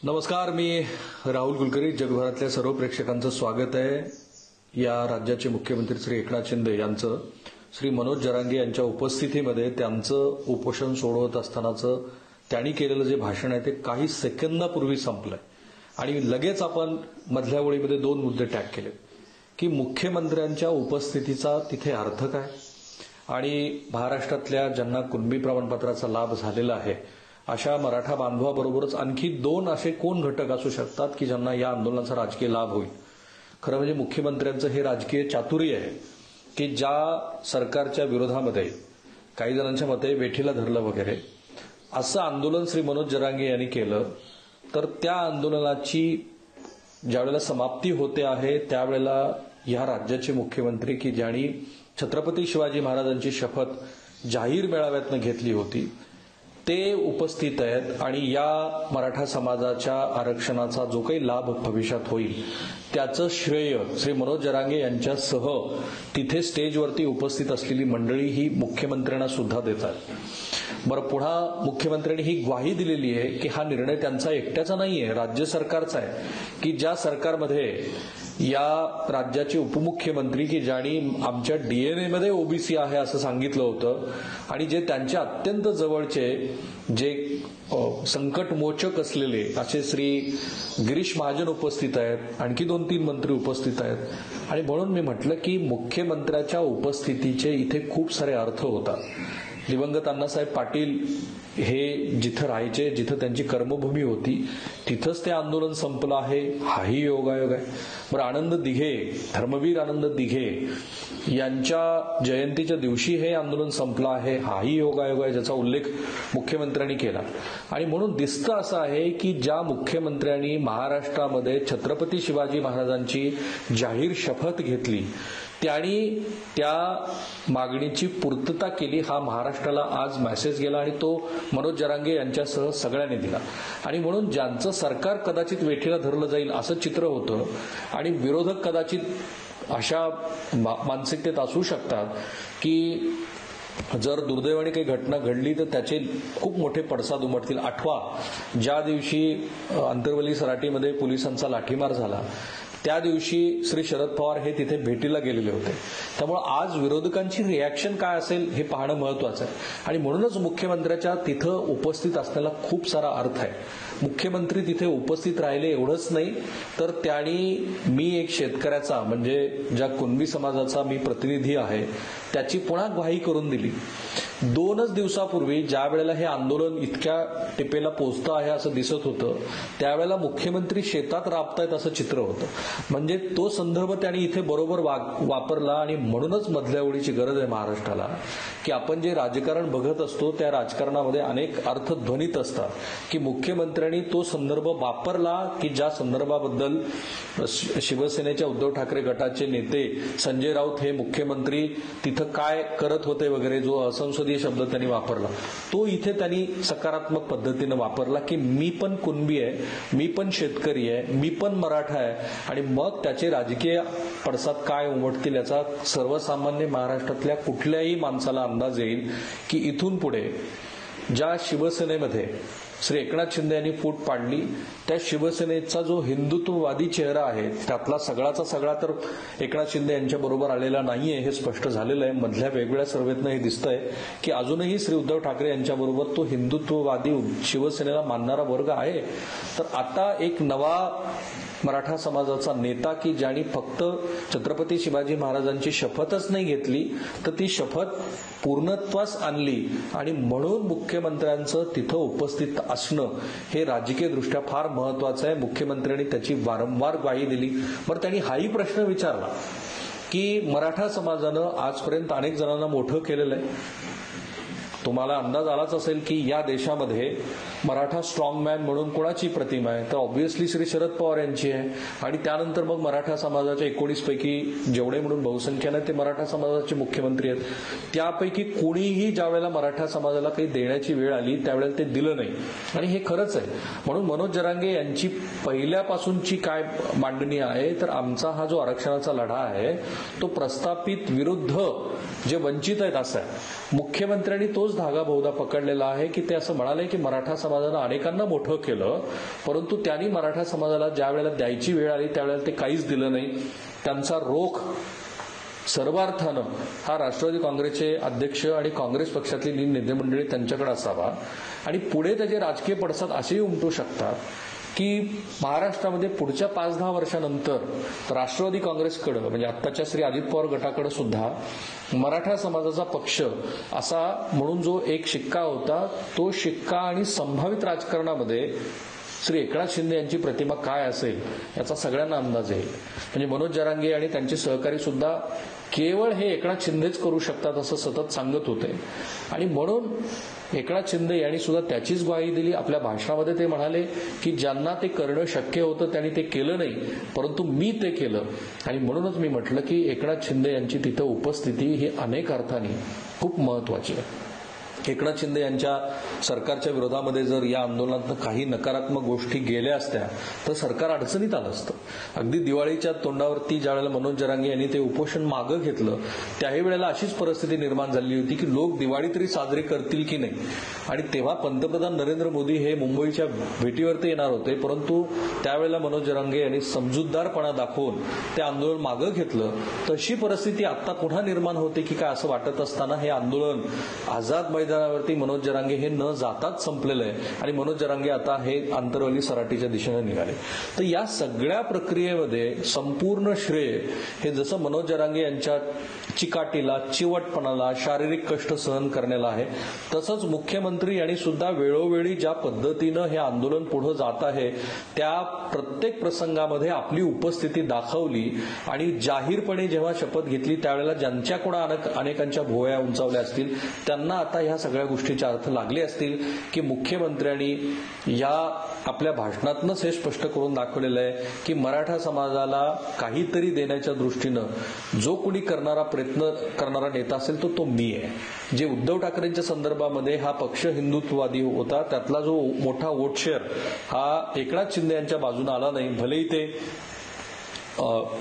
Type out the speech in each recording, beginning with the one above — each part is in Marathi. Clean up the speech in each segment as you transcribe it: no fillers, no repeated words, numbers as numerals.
नमस्कार, मी राहुल कुलकर्णी. जगभरातल्या सर्व प्रेक्षकांचं स्वागत आहे. या राज्याचे मुख्यमंत्री श्री एकनाथ शिंदे यांचं श्री मनोज जरांगे यांच्या उपस्थितीमध्ये त्यांचं उपोषण सोडवत असतानाचं त्यांनी केलेलं जे भाषण आहे ते काही सेकंदापूर्वी संपलंय आणि लगेच आपण मधल्या ओळीमध्ये दोन मुद्दे टॅग केले की मुख्यमंत्र्यांच्या उपस्थितीचा तिथे अर्थ काय आणि महाराष्ट्रातल्या ज्यांना कुणबी प्रमाणपत्राचा लाभ झालेला आहे अशा मराठा बांधवाबरोबरच आणखी दोन असे कोण घटक असू शकतात की ज्यांना या आंदोलनाचा राजकीय लाभ होईल. खरं म्हणजे मुख्यमंत्र्यांचं हे राजकीय चातुर्य आहे की ज्या सरकारच्या विरोधामध्ये काही जणांच्या मते वेठीला धरलं वगैरे असं आंदोलन श्री मनोज जरांगे यांनी केलं तर त्या आंदोलनाची ज्यावेळेला समाप्ती होते आहे त्यावेळेला या राज्याचे मुख्यमंत्री की ज्यांनी छत्रपती शिवाजी महाराजांची शपथ जाहीर मेळाव्यातनं घेतली होती ते उपस्थित आहेत आणि या मराठा समाजाच्या आरक्षणाचा जो काही लाभ भविष्यात होईल त्याचं श्रेय श्री मनोज जरांगे यांच्यासह तिथे स्टेजवरती उपस्थित असलेली मंडळी ही मुख्यमंत्र्यांना सुद्धा देतात. बरं, पुन्हा मुख्यमंत्र्यांनी ही ग्वाही दिलेली आहे की हा निर्णय त्यांचा एकट्याचा नाहीये, राज्य सरकारचा आहे की ज्या सरकारमध्ये या राज्याचे उपमुख्यमंत्री की ज्यांनी आमच्या डीएनए मध्ये ओबीसी आहे असं सांगितलं होतं आणि जे त्यांच्या अत्यंत जवळचे जे संकटमोचक असलेले असे श्री गिरीश महाजन उपस्थित आहेत, आणखी 2-3 मंत्री उपस्थित आहेत आणि म्हणून मी म्हटलं की मुख्यमंत्र्याच्या उपस्थितीचे इथे खूप सारे अर्थ होतात. दिवंगत अण्णासाहेब पाटील हे जिथं राहायचे, जिथं त्यांची कर्मभूमी होती तिथंच ते आंदोलन संपलं आहे, हाही योगायोग आहे. बरं, आनंद दिघे, धर्मवीर आनंद दिघे यांच्या जयंतीच्या दिवशी हे आंदोलन संपलं आहे, हाही योगायोग आहे ज्याचा उल्लेख मुख्यमंत्र्यांनी केला. आणि म्हणून दिसतं असं आहे की ज्या मुख्यमंत्र्यांनी महाराष्ट्रामध्ये छत्रपती शिवाजी महाराजांची जाहीर शपथ घेतली त्यांनी त्या मागणीची पूर्तता केली हा महाराष्ट्राला आज मेसेज गेला आणि तो मनोज जरांगे यांच्यासह सगळ्यांनी दिला. आणि म्हणून ज्यांचं सरकार कदाचित वेठीला धरलं जाईल असं चित्र होतं आणि विरोधक कदाचित अशा मानसिकतेत असू शकतात की जर दुर्दैवाने काही घटना घडली तर त्याचे खूप मोठे पडसाद उमटतील. आठवा, ज्या दिवशी अंतरवली सराटीमध्ये पोलिसांचा लाठीमार झाला त्या दिवशी श्री शरद पवार हे तिथे भेटीला गेलेले होते. त्यामुळे आज विरोधकांची रिॲक्शन काय असेल हे पाहणं महत्वाचं आहे आणि म्हणूनच मुख्यमंत्र्याच्या तिथं उपस्थित असण्याला खूप सारा अर्थ आहे. मुख्यमंत्री तिथे उपस्थित राहिले एवढंच नाही तर त्यांनी मी एक शेतकऱ्याचा म्हणजे ज्या कुणबी समाजाचा मी प्रतिनिधी आहे त्याची पुन्हा ग्वाही करून दिली. 2च दिवसापूर्वी ज्या वेळेला हे आंदोलन इतक्या टिपेला पोहोचतं आहे असं दिसत होतं त्यावेळेला मुख्यमंत्री शेतात राबतायत असं चित्र होतं. म्हणजे तो संदर्भ त्यांनी इथे बरोबर वापरला आणि म्हणूनच मधल्या ओळीची गरज आहे महाराष्ट्राला की आपण जे राजकारण बघत असतो त्या राजकारणामध्ये अनेक अर्थ ध्वनित असतात की मुख्यमंत्र्यांनी तो संदर्भ वापरला की ज्या संदर्भाबद्दल शिवसेनेच्या उद्धव ठाकरे गटाचे नेते संजय राऊत हे मुख्यमंत्री तिथं काय करत होते वगैरे जो असंसदीय शब्द त्यांनी वापरला तो इथे त्यांनी सकारात्मक पद्धतीनं वापरला की मी पण कुणबी आहे, मी पण शेतकरी आहे, मी पण मराठा आहे आणि मग त्याचे राजकीय पडसाद काय उमटतील याचा सर्वसामान्य महाराष्ट्रातल्या कुठल्याही माणसाला अंदाज येईल की इथून पुढे ज्या शिवसेनेमध्ये श्री एकनाथ शिंदे यांनी फूट पाडली त्या शिवसेनेचा जो हिंदुत्ववादी चेहरा आहे त्यातला सगळाचा सगळा तर एकनाथ शिंदे यांच्या बरोबर आलेला नाहीये हे स्पष्ट झालेलं आहे. मधल्या वेगवेगळ्या सर्वेतनं हे दिसतंय की अजूनही श्री उद्धव ठाकरे यांच्याबरोबर तो हिंदुत्ववादी शिवसेनेला मानणारा वर्ग आहे. तर आता एक नवा मराठा समाजाचा नेता की ज्यांनी फक्त छत्रपती शिवाजी महाराजांची शपथच नाही घेतली तर ती शपथ पूर्णत्वास आणली आणि म्हणून मुख्यमंत्र्यांचं तिथं उपस्थित असणं हे राजकीय दृष्ट्या फार महत्वाचं आहे. मुख्यमंत्र्यांनी त्याची वारंवार ग्वाही दिली. बरं, त्यांनी हाही प्रश्न विचारला की मराठा समाजानं आजपर्यंत अनेक जणांना मोठं केलेलं आहे. तुम्हाला अंदाज आलाच असेल की या देशामध्ये मराठा स्ट्रॉंगमॅन म्हणून कोणाची प्रतिमा आहे तर ऑब्व्हियसली श्री शरद पवार यांची आहे आणि त्यानंतर मग मराठा समाजाच्या 19 पैकी जेवढे म्हणून बहुसंख्याने ते मराठा समाजाचे मुख्यमंत्री आहेत. त्यापैकी कोणीही ज्यावेळेला मराठा समाजाला काही देण्याची वेळ आली त्यावेळेला ते दिलं नाही आणि हे खरंच आहे. म्हणून मनोज जरांगे यांची पहिल्यापासूनची काय मांडणी आहे तर आमचा हा जो आरक्षणाचा लढा आहे तो प्रस्थापित विरुद्ध जे वंचित आहेत असं आहे. मुख्यमंत्र्यांनी तोच धागा बहुधा पकडलेला आहे की ते असं म्हणाले की मराठा समाजानं अनेकांना मोठं केलं, परंतु त्यांनी मराठा समाजाला ज्या वेळेला द्यायची वेळ आली त्यावेळेला ते काहीच दिलं नाही. त्यांचा रोख सर्वार्थानं हा राष्ट्रवादी काँग्रेसचे अध्यक्ष आणि काँग्रेस पक्षातली नेते मंडळी त्यांच्याकडे असावा. आणि पुढे त्याचे राजकीय पडसाद असेही उमटू शकतात की महाराष्ट्रामध्ये पुढच्या 5-10 वर्षानंतर राष्ट्रवादी काँग्रेसकडं म्हणजे आत्ताच्या श्री अजित पवार गटाकडे सुद्धा मराठा समाजाचा पक्ष असा म्हणून जो एक शिक्का होता, तो शिक्का आणि संभावित राजकारणामध्ये श्री एकनाथ शिंदे यांची प्रतिमा काय असेल याचा सगळ्यांना अंदाज येईल. म्हणजे मनोज जरांगे आणि त्यांचे सहकारी सुद्धा केवळ हे एकनाथ शिंदेच करू शकतात असं सतत सांगत होते. आणि म्हणून एकनाथ शिंदे यांनी सुद्धा त्याचीच ग्वाही दिली. आपल्या भाषणामध्ये ते म्हणाले की ज्यांना ते करणं शक्य होतं त्यांनी ते केलं नाही, परंतु मी ते केलं. आणि म्हणूनच मी म्हटलं की एकनाथ शिंदे यांची तिथं उपस्थिती ही अनेक अर्थाने खूप महत्वाची आहे. एकनाथ शिंदे यांच्या सरकारच्या विरोधामध्ये जर या आंदोलनात काही नकारात्मक गोष्टी गेल्या असत्या तर सरकार अडचणीत आलं असतं. अगदी दिवाळीच्या तोंडावरती ज्यावेळेला मनोज जरांगे यांनी ते उपोषण मागं घेतलं त्याही वेळेला अशीच परिस्थिती निर्माण झाली होती की लोक दिवाळी तरी साजरी करतील की नाही. आणि तेव्हा पंतप्रधान नरेंद्र मोदी हे मुंबईच्या भेटीवरती येणार होते, परंतु त्यावेळेला मनोज जरांगे यांनी समजूतदारपणा दाखवून ते आंदोलन मागं घेतलं. तशी परिस्थिती आता पुन्हा निर्माण होते की काय असं वाटत असताना हे आंदोलन आझाद मैदानावरती मनोज जरांगे हे न जाताच संपलेलं आहे आणि मनोज जरांगे आता हे आंतरवली सराटीच्या दिशेने निघाले. तर या सगळ्या प्रक्रियेमध्ये संपूर्ण श्रेय हे जसं मनोज जरांगे यांच्या चिकाटीला, चिवटपणाला, शारीरिक कष्ट सहन करण्याला आहे, तसंच मुख्यमंत्री यांनी सुद्धा वेळोवेळी ज्या पद्धतीनं हे आंदोलन पुढे जात आहे त्या प्रत्येक प्रसंगामध्ये आपली उपस्थिती दाखवली. आणि जाहीरपणे जेव्हा शपथ घेतली त्यावेळेला ज्यांच्याकडे अनेकांच्या भुवया उंचावल्या असतील त्यांना आता ह्या सगळ्या गोष्टीचे अर्थ लागले असतील की मुख्यमंत्र्यांनी या आपल्या भाषणातनंच हे स्पष्ट करून दाखवलेलं आहे की मराठा समाजाला काहीतरी देण्याच्या दृष्टीनं जो कोणी करणारा नेता असेल तो मी आहे. जे उद्धव ठाकरेंच्या संदर्भामध्ये हा पक्ष हिंदुत्ववादी होता त्यातला जो मोठा वोट शेअर हा एकनाथ शिंदे यांच्या बाजूने आला नाही. भलेही ते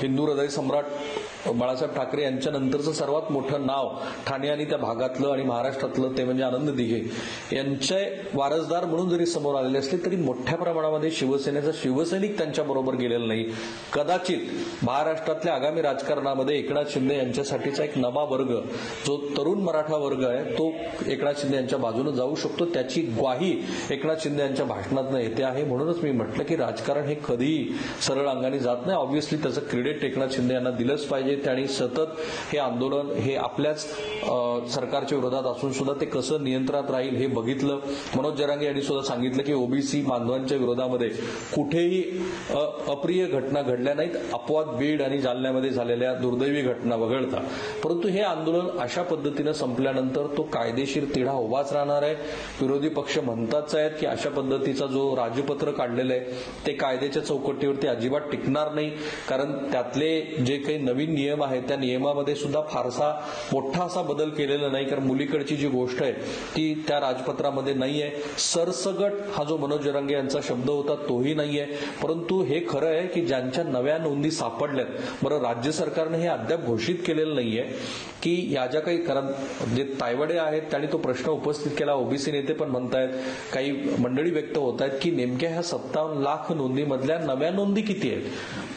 हिंदू हृदय सम्राट बाळासाहेब ठाकरे यांच्या नंतरचं सर्वात मोठं नाव ठाणे आणि त्या भागातलं आणि महाराष्ट्रातलं ते म्हणजे आनंद दिघे यांचे वारसदार म्हणून जरी समोर आलेले असले तरी मोठ्या प्रमाणामध्ये शिवसेनेचा शिवसैनिक त्यांच्याबरोबर गेलेला नाही. कदाचित महाराष्ट्रातल्या आगामी राजकारणामध्ये एकनाथ शिंदे यांच्यासाठीचा एक नवा वर्ग जो तरुण मराठा वर्ग आहे तो एकनाथ शिंदे यांच्या बाजूने जाऊ शकतो. त्याची ग्वाही एकनाथ शिंदे यांच्या भाषणातनं येते आहे. म्हणूनच मी म्हटलं की राजकारण हे कधीही सरळ अंगाने जात नाही. ऑब्व्हियसली त्याचं क्रेडिट एकनाथ शिंदे यांना दिलंच पाहिजे. त्यांनी सतत हे आंदोलन हे आपल्याच सरकारच्या विरोधात असून सुद्धा ते कसं नियंत्रणात राहील हे बघितलं. मनोज जरांगे यांनी सुद्धा सांगितलं की ओबीसी बांधवांच्या विरोधामध्ये कुठेही अप्रिय घटना घडल्या नाहीत, अपवाद बीड आणि जालन्यामध्ये झालेल्या दुर्दैवी घटना वगळता. परंतु हे आंदोलन अशा पद्धतीनं संपल्यानंतर तो कायदेशीर तिढा उभाच राहणार आहे. विरोधी पक्ष म्हणताच आहेत की अशा पद्धतीचा जो राजपत्र काढलेलं आहे ते कायद्याच्या चौकटीवरती अजिबात टिकणार नाही, कारण त्यातले जे काही नवीन नियम आहेत त्या नियमामध्ये सुद्धा फारसा मोठा असा बदल केलेला नाही. कारण मुलीकडची जी गोष्ट आहे ती त्या राजपत्रामध्ये नाहीये. सरसगट हा जो मनोज जरांगे यांचा शब्द होता तोही नाहीये. परंतु हे खरं आहे की ज्यांच्या नव्या नोंदी सापडल्यात, बरं राज्य सरकारने हे अद्याप घोषित केलेलं नाहीये की या ज्या काही, कारण जे तायवाडे आहेत त्यांनी तो प्रश्न उपस्थित केला, ओबीसी नेते पण म्हणतायत, काही मंडळी व्यक्त होत आहेत की नेमक्या ह्या 57 लाख नोंदीमधल्या नव्या नोंदी किती आहेत.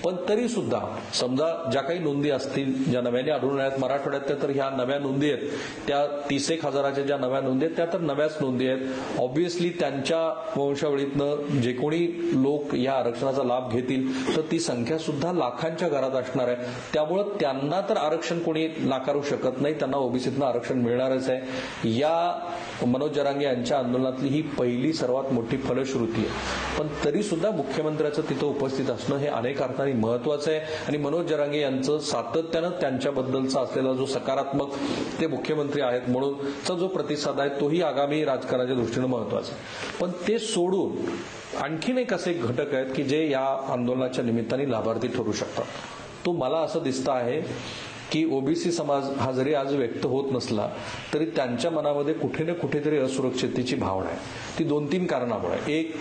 पण तरी सुद्धा समजा ज्या काही नोंदी असतील ज्या नव्याने आढळून आहेत मराठवाड्यात त्या तर ह्या नव्या नोंदी आहेत, त्या 31,000 ज्या नव्या नोंदी आहेत त्या तर नव्याच नोंदी आहेत. ऑब्व्हियसली त्यांच्या वंशावळीतनं जे कोणी लोक या आरक्षणाचा लाभ घेतील तर ती संख्या सुद्धा लाखांच्या घरात असणार आहे. त्यामुळे त्यांना तर आरक्षण कोणी नाकारू शकत नाही, त्यांना ओबीसीतनं आरक्षण मिळणारच आहे. या मनोज जरांगे यांच्या आंदोलनातली ही पहिली सर्वात मोठी फलश्रुती आहे. पण तरी सुद्धा मुख्यमंत्र्याचं तिथं उपस्थित असणं हे अनेक अर्थाने महत्वाचं आहे. आणि मनोज जरांगे यांचं सातत्यानं त्यांच्याबद्दलचा असलेला जो सकारात्मक ते मुख्यमंत्री आहेत म्हणूनचा जो प्रतिसाद आहे तोही आगामी राजकारणाच्या दृष्टीनं महत्वाचा आहे. पण ते सोडून आणखीन एक असे घटक आहेत की जे या आंदोलनाच्या निमित्ताने लाभार्थी ठरू शकतात. तो मला असं दिसतं आहे की ओबीसी समाज हा जरी आज व्यक्त होत नसला तरी त्यांच्या मनामध्ये कुठे ना कुठेतरी असुरक्षिततेची भावना आहे. ती 2-3 कारणामुळे. एक,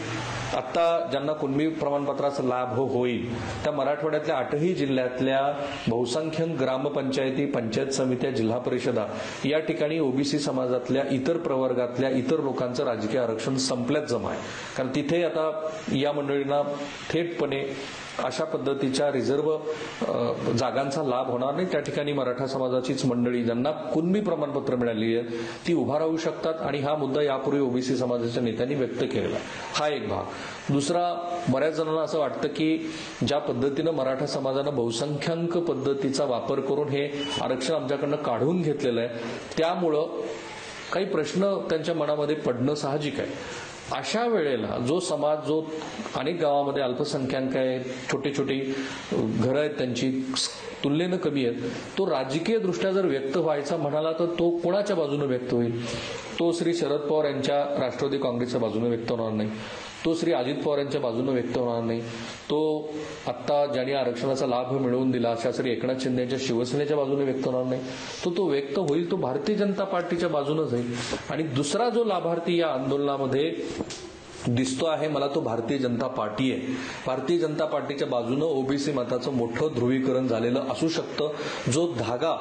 आता ज्यांना कुणबी प्रमाणपत्राचा लाभ होईल त्या मराठवाड्यातल्या 8ही जिल्ह्यातल्या बहुसंख्य ग्रामपंचायती, पंचायत समित्या, जिल्हा परिषदा या ठिकाणी ओबीसी समाजातल्या इतर प्रवर्गातल्या इतर लोकांचं राजकीय आरक्षण संपल्यात जमा आहे. कारण तिथे आता या मंडळींना थेटपणे अशा पद्धतीच्या रिझर्व्ह जागांचा लाभ होणार नाही. त्या ठिकाणी मराठा समाजाचीच मंडळी ज्यांना कुणबी प्रमाणपत्र मिळाली आहे ती उभा राहू शकतात आणि हा मुद्दा यापूर्वी ओबीसी समाजाच्या नेत्यांनी व्यक्त केलेला. हा एक भाग. दुसरा, बऱ्याच जणांना असं वाटतं की ज्या पद्धतीनं मराठा समाजानं बहुसंख्याक पद्धतीचा वापर करून हे आरक्षण आमच्याकडनं काढून घेतलेलं आहे त्यामुळं काही प्रश्न त्यांच्या मनामध्ये पडणं साहजिक आहे. अशा वेळेला जो समाज जो अनेक गावामध्ये अल्पसंख्याक आहे, छोटी छोटी घरं आहेत त्यांची तुलनेनं कमी आहेत, तो राजकीय दृष्ट्या जर व्यक्त व्हायचा म्हणाला तर तो कोणाच्या बाजूने व्यक्त होईल? तो श्री शरद पवार यांच्या राष्ट्रवादी काँग्रेसच्या बाजूने व्यक्त होणार नाही, तो श्री अजित पवार यांच्या बाजूने व्यक्त होणार नाही, तो आत्ता ज्यांनी आरक्षणाचा लाभ मिळवून दिला अशा श्री एकनाथ शिंदे यांच्या शिवसेनेच्या बाजूने व्यक्त होणार नाही, तो व्यक्त होईल तो भारतीय जनता पार्टीच्या बाजूनच जाईल. आणि दुसरा जो लाभार्थी या आंदोलनामध्ये दिसतो आहे मला तो भारतीय जनता पार्टी आहे. भारतीय जनता पार्टीच्या बाजूनं ओबीसी मताचं मोठं ध्रुवीकरण झालेलं असू शकतं. जो धागा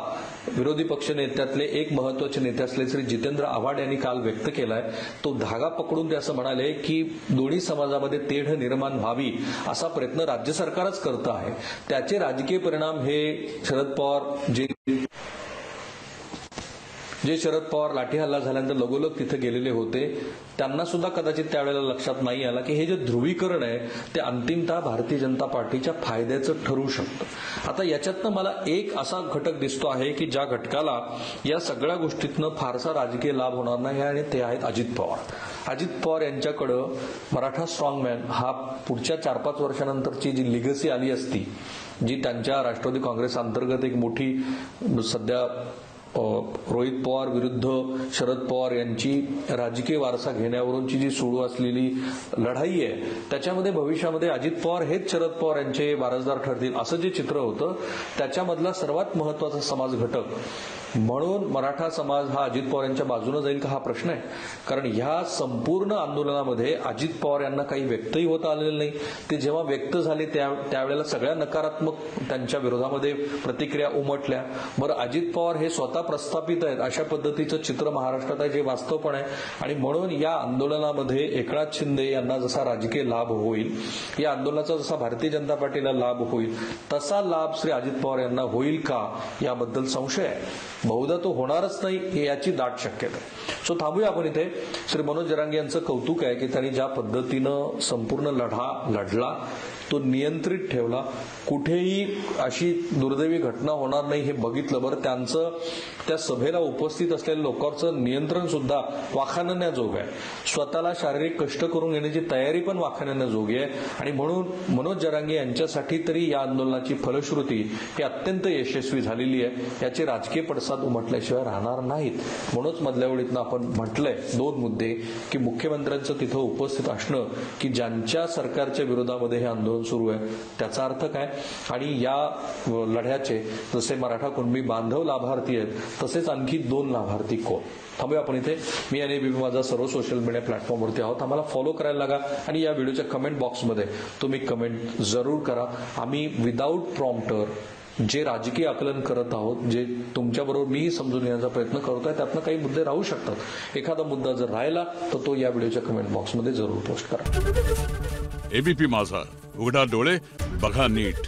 विरोधी पक्ष नेत्यातले एक महत्वाचे नेते असले श्री जितेंद्र आव्हाड यांनी काल व्यक्त केलाय, तो धागा पकडून ते असं म्हणाले की दोन्ही समाजामध्ये तेढ निर्माण व्हावी असा प्रयत्न राज्य सरकारच करतं आहे. त्याचे राजकीय परिणाम हे शरद पवार जे शरद पवार लाठी हल्ला झाल्यानंतर लगोलग तिथे गेलेले होते त्यांना सुद्धा कदाचित त्यावेळेला लक्षात नाही आला की हे जे ध्रुवीकरण आहे ते अंतिमतः भारतीय जनता पार्टीच्या फायद्याचं ठरू शकतं. आता याच्यातनं मला एक असा घटक दिसतो आहे की ज्या घटकाला या सगळ्या गोष्टीतनं फारसा राजकीय लाभ होणार नाही आणि ते आहेत अजित पवार. अजित पवार यांच्याकडं मराठा स्ट्रॉंगमॅन हा पुढच्या 4-5 वर्षानंतरची जी लिगसी आली असती, जी त्यांच्या राष्ट्रवादी काँग्रेस अंतर्गत एक मोठी सध्या रोहित पवार विरुद्ध शरद पवार यांची राजकीय वारसा घेण्यावरूनची जी सुरू असलेली लढाई आहे त्याच्यामध्ये भविष्यामध्ये अजित पवार हेच शरद पवार यांचे वारसदार ठरतील असं जे चित्र होतं त्याच्यामधला सर्वात महत्वाचा समाज घटक म्हणून मराठा समाज हा अजित पवार यांच्या बाजूने जाईल का हा प्रश्न आहे. कारण ह्या संपूर्ण आंदोलनामध्ये अजित पवार यांना काही व्यक्तही होता आलेलं नाही. ते जेव्हा व्यक्त झाले त्यावेळेला सगळ्या नकारात्मक त्यांच्या विरोधामध्ये प्रतिक्रिया उमटल्या. बरं, अजित पवार हे स्वतः प्रस्थापित आहेत अशा पद्धतीचं चित्र महाराष्ट्रात आहे जे वास्तव पण आहे. आणि म्हणून या आंदोलनामध्ये एकनाथ शिंदे यांना जसा राजकीय लाभ होईल, या आंदोलनाचा जसा भारतीय जनता पार्टीला लाभ होईल तसा लाभ श्री अजित पवार यांना होईल का याबद्दल संशय आहे. बहुधा तो होणारच नाही याची दाट शक्यता आहे. सो थांबूया आपण इथे. श्री मनोज जरांगे यांचं कौतुक आहे की त्यांनी ज्या पद्धतीनं संपूर्ण लढा लढला तो नियंत्रित ठेवला, कुठेही अशी दुर्दैवी घटना होणार नाही हे बघितलं. बरं, त्यांचं त्या सभेला उपस्थित असलेल्या लोकांचं नियंत्रण सुद्धा वाखाणण्याजोग आहे. स्वतःला शारीरिक कष्ट करून घेण्याची तयारी पण वाखाणण्याजोगी आहे. आणि म्हणून मनोज जरांगे यांच्यासाठी तरी या आंदोलनाची फलश्रुती ही अत्यंत यशस्वी झालेली आहे. याचे राजकीय पडसाद उमटल्याशिवाय राहणार नाहीत. म्हणूनच मधल्या वेळीतनं आपण म्हटलंय 2 मुद्दे की मुख्यमंत्र्यांचं तिथं उपस्थित असणं की ज्यांच्या सरकारच्या विरोधामध्ये हे आंदोलन सुरू आहे त्याचा अर्थ काय, आणि या लढ्याचे जसे मराठा कुणबी बांधव लाभार्थी आहेत तसेच आणखी 2 लाभार्थी कोण. थांबूया आपण इथे. मी आणि बीबी माझा सर्व सोशल मीडिया प्लॅटफॉर्मवरती आहोत. आम्हाला फॉलो करायला लागा आणि या व्हिडिओच्या कमेंट बॉक्समध्ये तुम्ही कमेंट जरूर करा. आम्ही विदाऊट प्रॉम्प्टर जे राजकीय आकलन करत आहोत, जे तुमच्याबरोबर मीही समजून घेण्याचा प्रयत्न करतोय, त्यातनं काही मुद्दे राहू शकतात. एखादा मुद्दा जर राहिला तर तो या व्हिडिओच्या कमेंट बॉक्समध्ये जरूर पोस्ट करा. एबीपी माझा, उघडा डोळे बघा नीट.